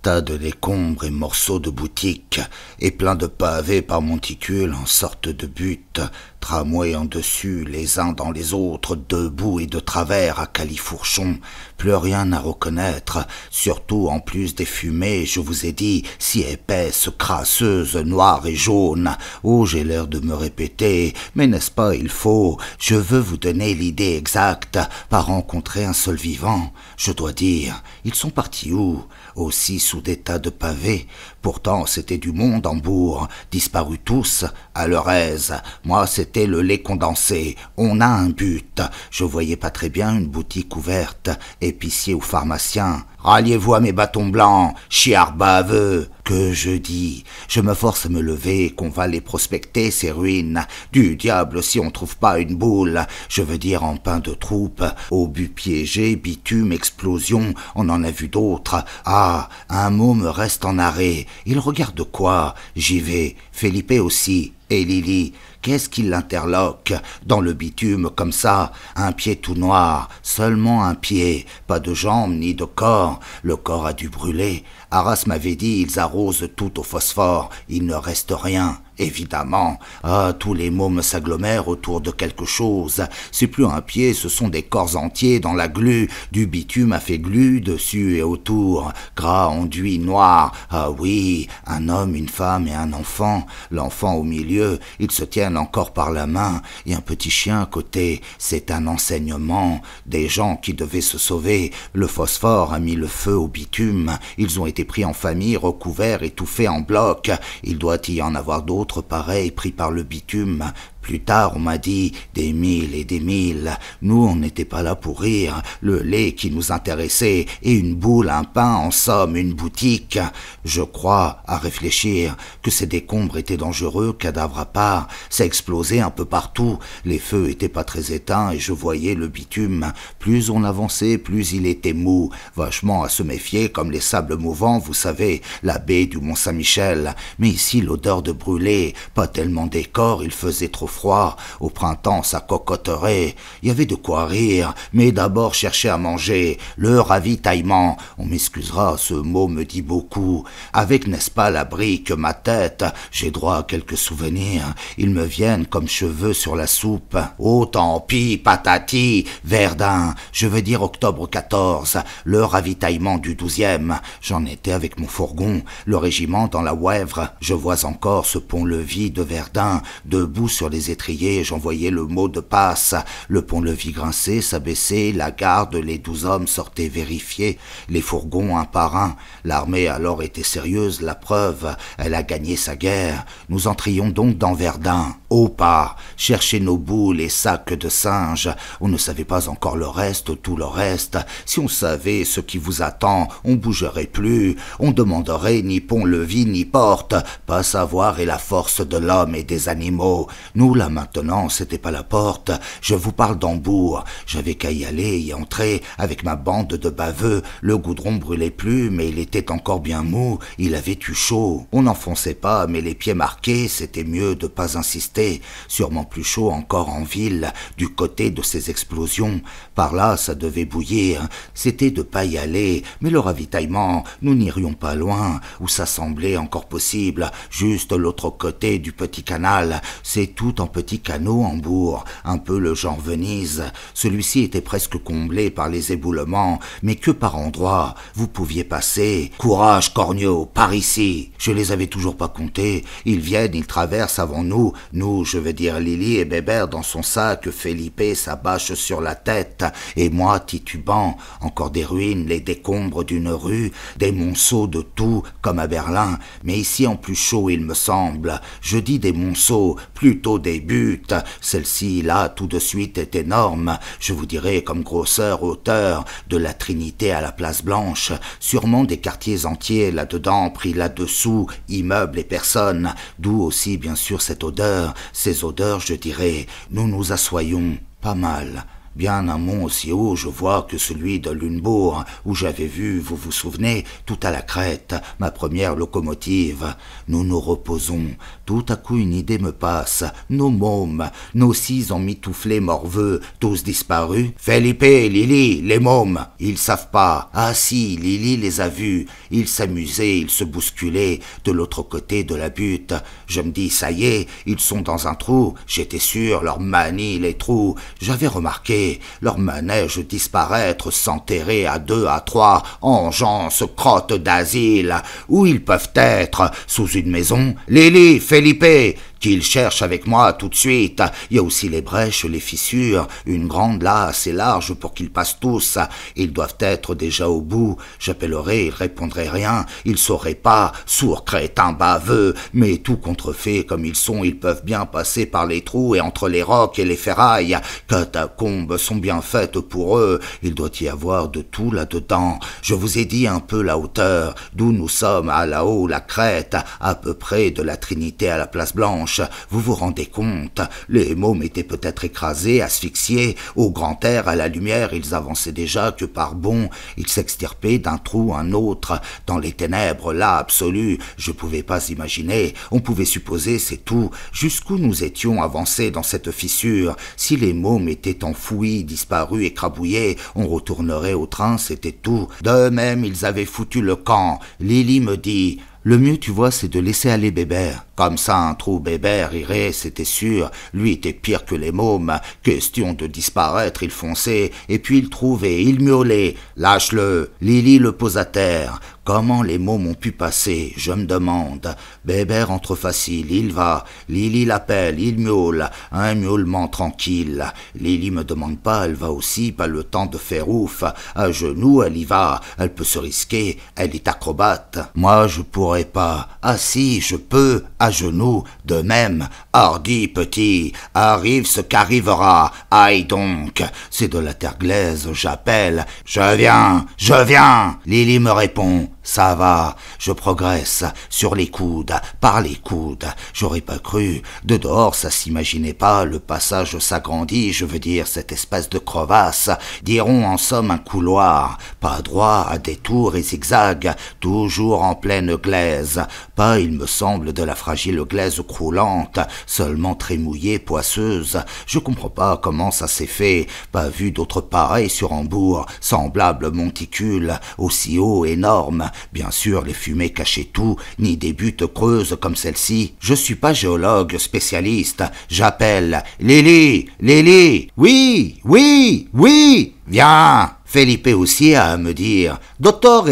tas de décombres et morceaux de boutiques, et plein de pavés par monticules en sorte de butte, tramwayant dessus les uns dans les autres, debout et de travers à califourchon, plus rien à reconnaître, surtout en plus des fumées, je vous ai dit, si épaisses, crasseuses, noires et jaunes. Oh, j'ai l'air de me répéter, mais n'est-ce pas, il faut, je veux vous donner l'idée exacte, pas rencontrer un seul vivant. Je dois dire, ils sont partis où? Aussi sous des tas de pavés. Pourtant, c'était du monde en bourg, disparus tous, à leur aise. Moi, c'était le lait condensé. On a un but. Je voyais pas très bien une boutique ouverte, épicier ou pharmacien. Ralliez-vous à mes bâtons blancs, chiards baveux. Que je dis, je me force à me lever, qu'on va les prospecter, ces ruines. Du diable si on trouve pas une boule, je veux dire en pain de troupe, obus piégés, bitume, explosion, on en a vu d'autres. Ah, un mot me reste en arrêt. Il regarde quoi? J'y vais. Felipe aussi. Et Lily, qu'est-ce qui l'interloque? Dans le bitume comme ça, un pied tout noir, seulement un pied, pas de jambes ni de corps. Le corps a dû brûler. Arras m'avait dit, ils arrosent tout au phosphore, il ne reste rien. Évidemment, tous les mômes s'agglomèrent autour de quelque chose. C'est plus un pied, ce sont des corps entiers dans la glu. Du bitume a fait glu dessus et autour. Gras, enduit, noir. Ah oui, un homme, une femme et un enfant. L'enfant au milieu, ils se tiennent encore par la main. Et un petit chien à côté. C'est un enseignement. Des gens qui devaient se sauver. Le phosphore a mis le feu au bitume. Ils ont été pris en famille, recouverts, étouffés en bloc. Il doit y en avoir d'autres pareils pris par le bitume. Plus tard, on m'a dit des mille et des mille. Nous, on n'était pas là pour rire. Le lait qui nous intéressait, et une boule, un pain, en somme, une boutique. Je crois, à réfléchir, que ces décombres étaient dangereux, cadavres à part. Ça explosait un peu partout. Les feux étaient pas très éteints, et je voyais le bitume. Plus on avançait, plus il était mou. Vachement à se méfier, comme les sables mouvants, vous savez, la baie du Mont-Saint-Michel. Mais ici, l'odeur de brûlé, pas tellement des corps, il faisait trop froid. Au printemps, ça cocoterait. Il y avait de quoi rire, mais d'abord chercher à manger. Le ravitaillement. On m'excusera, ce mot me dit beaucoup. Avec, n'est-ce pas, la brique, ma tête, j'ai droit à quelques souvenirs. Ils me viennent comme cheveux sur la soupe. Oh, tant pis, patati, Verdun. Je veux dire octobre 14, le ravitaillement du 12e. J'en étais avec mon fourgon, le régiment dans la Ouèvre. Je vois encore ce pont-levis de Verdun, debout sur les étriers, j'en voyais le mot de passe. Le pont-levis grinçait, s'abaissait, la garde, les 12 hommes sortaient vérifier, les fourgons un par un. L'armée alors était sérieuse, la preuve, elle a gagné sa guerre. Nous entrions donc dans Verdun, au pas, chercher nos boules et sacs de singes. On ne savait pas encore le reste, tout le reste. Si on savait ce qui vous attend, on bougerait plus, on demanderait ni pont-levis ni porte. Pas savoir est la force de l'homme et des animaux. Nous, là, maintenant, c'était pas la porte. Je vous parle d'Hambourg. J'avais qu'à y aller, y entrer, avec ma bande de baveux. Le goudron brûlait plus, mais il était encore bien mou. Il avait eu chaud. On n'enfonçait pas, mais les pieds marqués, c'était mieux de pas insister. Sûrement plus chaud encore en ville, du côté de ces explosions. Par là, ça devait bouillir. C'était de pas y aller. Mais le ravitaillement, nous n'irions pas loin, où ça semblait encore possible, juste l'autre côté du petit canal. C'est tout en petits canaux, Hambourg, un peu le genre Venise. Celui-ci était presque comblé par les éboulements, mais que par endroits. Vous pouviez passer. Courage, Cornio, par ici. Je les avais toujours pas comptés. Ils viennent, ils traversent avant nous. Nous, je veux dire Lily et Bébert dans son sac, Felipe sa bâche sur la tête, et moi titubant. Encore des ruines, les décombres d'une rue, des monceaux de tout, comme à Berlin. Mais ici en plus chaud, il me semble. Je dis des monceaux, plutôt des buttes. Celle-ci, là, tout de suite, est énorme. Je vous dirais comme grosseur, hauteur, de la Trinité à la Place Blanche. Sûrement des quartiers entiers là-dedans, pris là-dessous, immeubles et personnes. D'où aussi, bien sûr, cette odeur. Ces odeurs, je dirais, nous nous assoyons, pas mal. bien un mont aussi haut, je vois, que celui de Lunebourg, où j'avais vu, vous vous souvenez, tout à la crête, ma première locomotive. Nous nous reposons. Tout à coup une idée me passe. Nos mômes, nos 6 emmitouflés morveux, tous disparus. Felipe, Lily, les mômes, ils savent pas. Ah si, Lily les a vus. Ils s'amusaient, ils se bousculaient de l'autre côté de la butte. Je me dis, ça y est, ils sont dans un trou. J'étais sûr, leur manie les trous. J'avais remarqué leur manège disparaître, s'enterrer à 2, à 3, engeance, crotte d'asile. Où ils peuvent être? Sous une maison? Lily, Felipe, qu'ils cherchent avec moi tout de suite. Il y a aussi les brèches, les fissures, une grande là assez large pour qu'ils passent tous. Ils doivent être déjà au bout. J'appellerai, ils répondraient rien, ils sauraient pas, sourds, crétins, baveux, mais tout contrefaits comme ils sont, ils peuvent bien passer par les trous et entre les rocs et les ferrailles. Catacombes sont bien faites pour eux, il doit y avoir de tout là-dedans. Je vous ai dit un peu la hauteur, d'où nous sommes à là-haut, la crête, à peu près de la Trinité à la place Blanche. Vous vous rendez compte? Les mômes étaient peut-être écrasés, asphyxiés. Au grand air, à la lumière, ils avançaient déjà que par bond. Ils s'extirpaient d'un trou à un autre. Dans les ténèbres, là, absolues, je pouvais pas imaginer. On pouvait supposer, c'est tout. Jusqu'où nous étions avancés dans cette fissure? Si les mômes étaient enfouis, disparus, écrabouillés, on retournerait au train, c'était tout. De même, ils avaient foutu le camp. Lily me dit... Le mieux, tu vois, c'est de laisser aller Bébert. Comme ça, un trou Bébert irait, c'était sûr. Lui était pire que les mômes. Question de disparaître, il fonçait, et puis il trouvait, il miaulait. Lâche-le. Lily le pose à terre. Comment les mômes ont pu passer, je me demande. Bébert entre facile, il va. Lily l'appelle, il miaule. Un miaulement tranquille. Lily me demande pas, elle va aussi, pas le temps de faire ouf. À genoux, elle y va. Elle peut se risquer, elle est acrobate. Moi, je pourrais pas. Ah si, je peux, à genoux, de même. Hardi, petit, arrive ce qu'arrivera. Aïe donc, c'est de la terre glaise, j'appelle. Je viens. Lily me répond. Ça va, je progresse, sur les coudes, par les coudes. J'aurais pas cru. De dehors, ça s'imaginait pas, le passage s'agrandit, je veux dire, cette espèce de crevasse. Dirons en somme un couloir, pas droit, à détours et zigzags, toujours en pleine glaise. Pas, il me semble, de la fragile glaise croulante, seulement très mouillée, poisseuse. Je comprends pas comment ça s'est fait, pas vu d'autres pareils sur Hambourg, semblables monticules, aussi hauts, énormes. Bien sûr, les fumées cachaient tout, ni des buttes creuses comme celle-ci. Je suis pas géologue spécialiste. J'appelle. Lily! Oui! Viens! Felipe aussi a à me dire « Dottore !»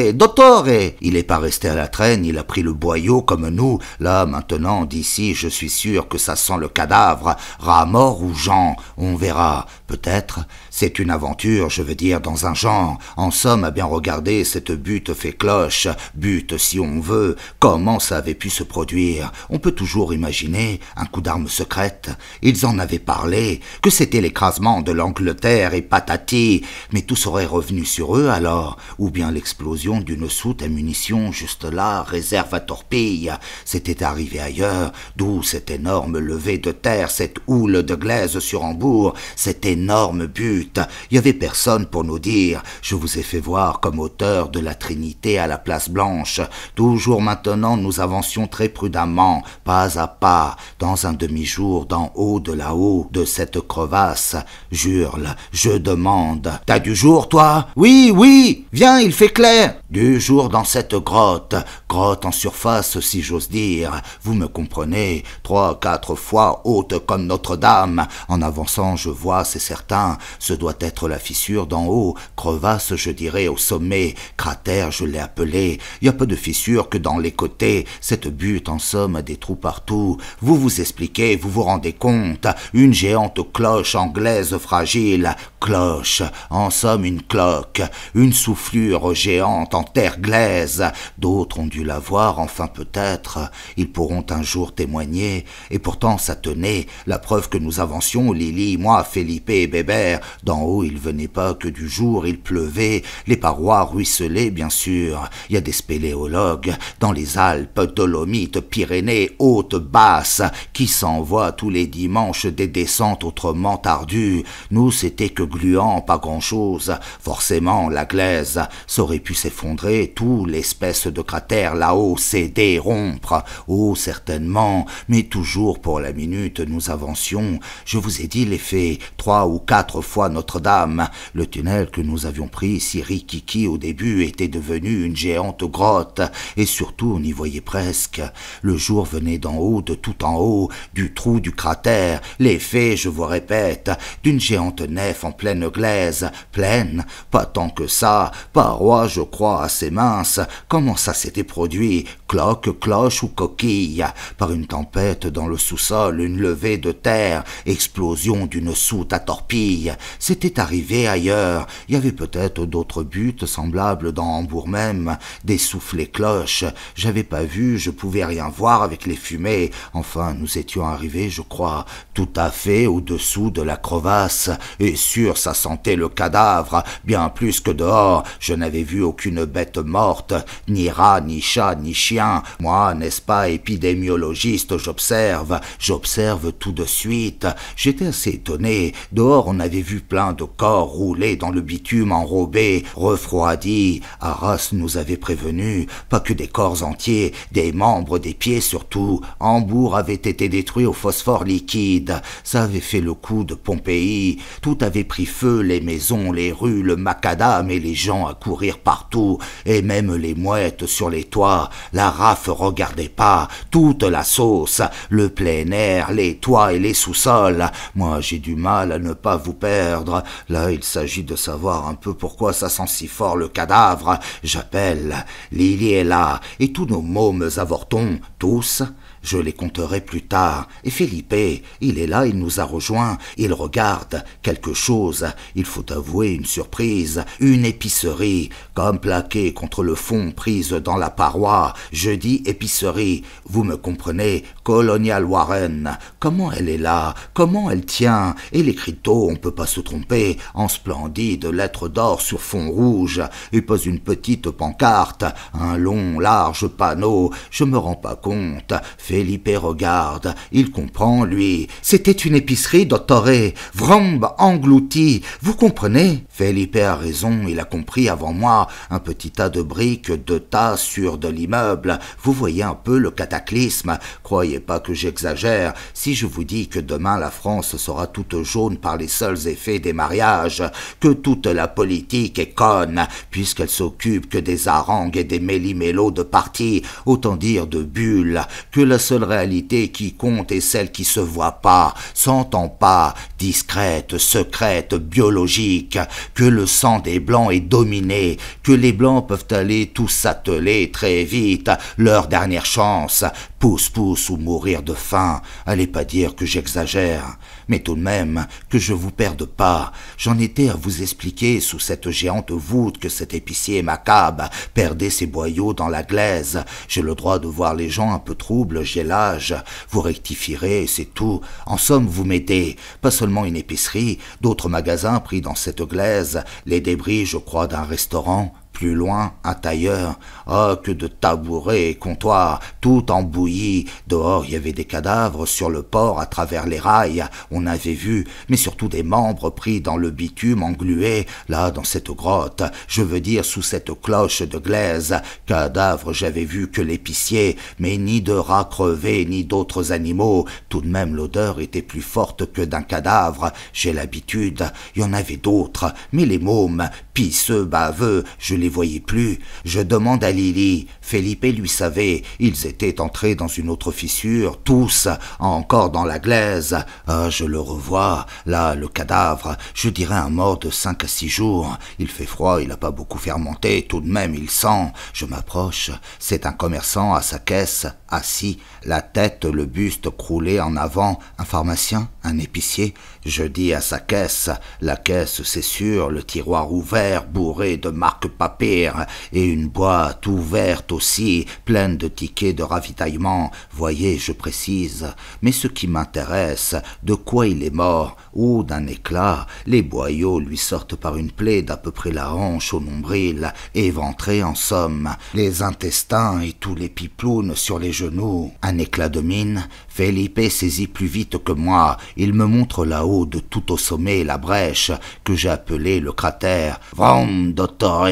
Il est pas resté à la traîne, il a pris le boyau comme nous. Là, maintenant, d'ici, je suis sûr que ça sent le cadavre. Rat mort ou Jean, on verra. Peut-être. C'est une aventure, je veux dire, dans un genre. En somme, à bien regarder, cette butte fait cloche. Butte, si on veut. Comment ça avait pu se produire? On peut toujours imaginer un coup d'arme secrète. Ils en avaient parlé, que c'était l'écrasement de l'Angleterre et patati. Mais tout serait revenu sur eux alors, ou bien l'explosion d'une soute à munitions juste là, réserve à torpilles. C'était arrivé ailleurs, d'où cette énorme levée de terre, cette houle de glaise sur Hambourg, cette énorme butte. Il y avait personne pour nous dire. Je vous ai fait voir comme auteur de la Trinité à la place Blanche. Toujours maintenant, nous avancions très prudemment, pas à pas, dans un demi-jour, d'en haut de là-haut, de cette crevasse. J'hurle, je demande. T'as du jour, toi? Oui, viens, il fait clair. Du jour dans cette grotte en surface, si j'ose dire. Vous me comprenez, 3, 4 fois haute comme Notre-Dame. En avançant, je vois, c'est certain, ce doit être la fissure d'en haut. Crevasse, je dirais, au sommet. Cratère, je l'ai appelé. Il y a peu de fissures que dans les côtés. Cette butte, en somme, a des trous partout. Vous vous expliquez, vous vous rendez compte. Une géante cloche anglaise fragile. Cloche, en somme, une cloque, une soufflure géante en terre glaise. D'autres ont dû la voir, enfin peut-être. Ils pourront un jour témoigner. Et pourtant ça tenait, la preuve que nous avancions, Lily, moi, Felipe et Bébert. D'en haut, il venait pas que du jour, il pleuvait. Les parois ruisselaient, bien sûr. Il y a des spéléologues dans les Alpes, Dolomites, Pyrénées, hautes, basses, qui s'envoient tous les dimanches des descentes autrement ardues. Nous, c'était que gluant, pas grand-chose. Forcément, la glaise, ça aurait pu s'effondrer, tout l'espèce de cratère là-haut céder, rompre. Oh, certainement, mais toujours pour la minute, nous avancions. Je vous ai dit l'effet, 3 ou 4 fois Notre-Dame. Le tunnel que nous avions pris, si rikiki au début, était devenu une géante grotte, et surtout on y voyait presque. Le jour venait d'en haut, de tout en haut, du trou du cratère, l'effet, je vous répète, d'une géante nef en pleine glaise, pleine, pas tant que ça, paroi, je crois, assez mince. Comment ça s'était produit? Cloque, cloche ou coquille? Par une tempête dans le sous-sol, une levée de terre, explosion d'une soute à torpille. C'était arrivé ailleurs. Il y avait peut-être d'autres buts semblables dans Hambourg même, des soufflets cloches. J'avais pas vu, je pouvais rien voir avec les fumées. Enfin, nous étions arrivés, je crois, tout à fait au-dessous de la crevasse. Et sûr, ça sentait le cadavre, bien plus que dehors. Je n'avais vu aucune bête morte, ni rat, ni chat, ni chien. Moi, n'est-ce pas, épidémiologiste, j'observe tout de suite. J'étais assez étonné. Dehors, on avait vu plein de corps rouler dans le bitume enrobé, refroidi. Arras nous avait prévenus, pas que des corps entiers, des membres, des pieds surtout. Hambourg avait été détruit au phosphore liquide. Ça avait fait le coup de Pompéi. Tout avait pris feu, les maisons, les rues, le macadam et les gens à courir partout, et même les mouettes sur les toits. La rafle regardait pas, toute la sauce, le plein air, les toits et les sous-sols. Moi, j'ai du mal à ne pas vous perdre. Là, il s'agit de savoir un peu pourquoi ça sent si fort le cadavre. J'appelle. Lily est là, et tous nos mômes avortons, tous. Je les compterai plus tard. Et Felipe, il est là, il nous a rejoints. Il regarde quelque chose. Il faut avouer une surprise. Une épicerie, comme plaquée contre le fond, prise dans la paroi. Je dis épicerie. Vous me comprenez? Colonial Warren. Comment elle est là? Comment elle tient? Et l'écriteau, on peut pas se tromper. En splendide lettres d'or sur fond rouge. Et pas une petite pancarte. Un long, large panneau. Je me rends pas compte. Felipe regarde, il comprend, lui. C'était une épicerie, dottore, vrombe engloutie, vous comprenez? Felipe a raison, il a compris avant moi. Un petit tas de briques, de tas sur de l'immeuble. Vous voyez un peu le cataclysme. Croyez pas que j'exagère. Si je vous dis que demain la France sera toute jaune par les seuls effets des mariages, que toute la politique est conne, puisqu'elle s'occupe que des harangues et des méli-mélos de partis, autant dire de bulles, que la seule réalité qui compte est celle qui se voit pas, s'entend pas, discrète, secrète, biologique, que le sang des Blancs est dominé, que les Blancs peuvent aller tous s'atteler très vite, leur dernière chance, pousse-pousse ou mourir de faim. Allez pas dire que j'exagère, mais tout de même que je vous perde pas. J'en étais à vous expliquer sous cette géante voûte que cet épicier macabre perdait ses boyaux dans la glaise. J'ai le droit de voir les gens un peu troubles, j'ai l'âge. Vous rectifierez, c'est tout. En somme, vous m'aidez. Pas seulement une épicerie, d'autres magasins pris dans cette glaise, les débris, je crois, d'un restaurant. Plus loin, un tailleur. Ah, que de tabourets et comptoirs, tout embouilli. Dehors, il y avait des cadavres sur le port à travers les rails. On avait vu, mais surtout des membres pris dans le bitume englué, là, dans cette grotte. Je veux dire, sous cette cloche de glaise. Cadavres, j'avais vu que l'épicier, mais ni de rats crevés, ni d'autres animaux. Tout de même, l'odeur était plus forte que d'un cadavre. J'ai l'habitude. Il y en avait d'autres, mais les mômes, pisseux, baveux, je les voyais plus. Je demande à Lily. Felipe lui savait. Ils étaient entrés dans une autre fissure, tous, encore dans la glaise. Ah, je le revois. Là, le cadavre. Je dirais un mort de 5 à 6 jours. Il fait froid, il n'a pas beaucoup fermenté. Tout de même, il sent. Je m'approche. C'est un commerçant à sa caisse, assis, la tête, le buste croulé en avant. Un pharmacien, un épicier. Je dis à sa caisse, la caisse c'est sûr, le tiroir ouvert, bourré de marque-papier, et une boîte ouverte aussi, pleine de tickets de ravitaillement. Voyez, je précise. Mais ce qui m'intéresse, de quoi il est mort? Oh, d'un éclat, les boyaux lui sortent par une plaie d'à peu près la hanche au nombril, éventré en somme, les intestins et tous les piplounes sur les genoux. Un éclat de mine, Felipe saisit plus vite que moi. Il me montre là-haut de tout au sommet la brèche que j'ai appelée le cratère. Vroom, dottore,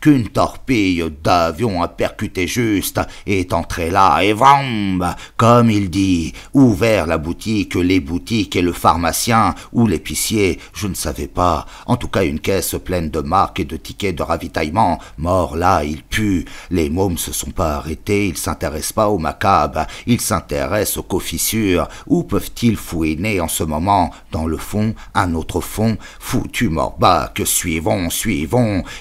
qu'une torpille d'avion a percuté juste et est entrée là, et vroom, comme il dit, ouvert la boutique, les boutiques et le pharmacien ou l'épicier, je ne savais pas. En tout cas, une caisse pleine de marques et de tickets de ravitaillement. Mort là, il pue. Les mômes se sont pas arrêtés, ils s'intéressent pas au macabre, ils s'intéressent aux fissures. Où peuvent-ils fouiner en ce moment? Dans le fond, un autre fond, foutu morbat, que suivons,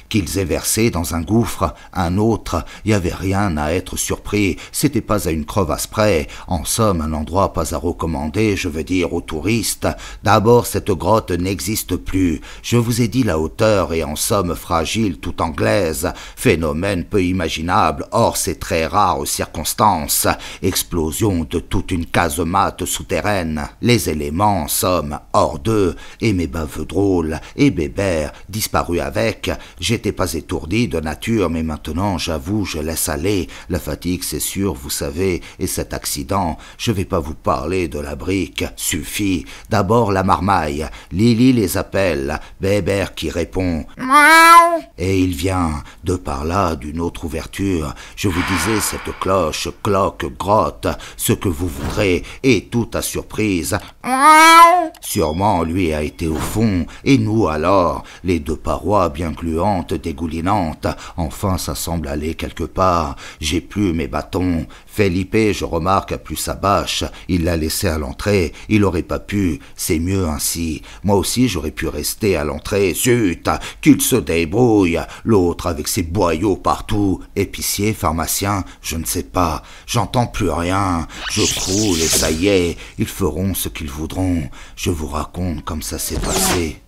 qu'ils aient versé dans un gouffre, un autre, y avait rien à être surpris, c'était pas à une crevasse près, en somme un endroit pas à recommander, je veux dire aux touristes. D'abord cette grotte n'existe plus, je vous ai dit la hauteur et en somme fragile tout anglaise, phénomène peu imaginable, or c'est très rare aux circonstances, explosion de toute une casemate souterraine, les éléments en somme hors d'eux, et mes baveux drôles, et Bébert disparu avec. J'étais pas étourdi de nature, mais maintenant j'avoue je laisse aller, la fatigue c'est sûr vous savez, et cet accident, je vais pas vous parler de la brique, suffit, d'abord la marmaille, Lily les appelle, Bébert qui répond et il vient, de par là, d'une autre ouverture, je vous disais cette cloche, cloque, grotte, ce que vous voudrez, et tout à surprise. Sûrement, lui a été au fond, et nous alors, les deux parois bien gluantes, dégoulinantes, enfin ça semble aller quelque part, j'ai plus mes bâtons. Felipe, je remarque, a plus sa bâche, il l'a laissé à l'entrée, il aurait pas pu, c'est mieux ainsi. Moi aussi j'aurais pu rester à l'entrée, zut, qu'il se débrouille, l'autre avec ses boyaux partout, épicier, pharmacien, je ne sais pas, j'entends plus rien, je croule et ça y est, ils feront ce qu'ils voudront, je vous raconte comme ça s'est passé.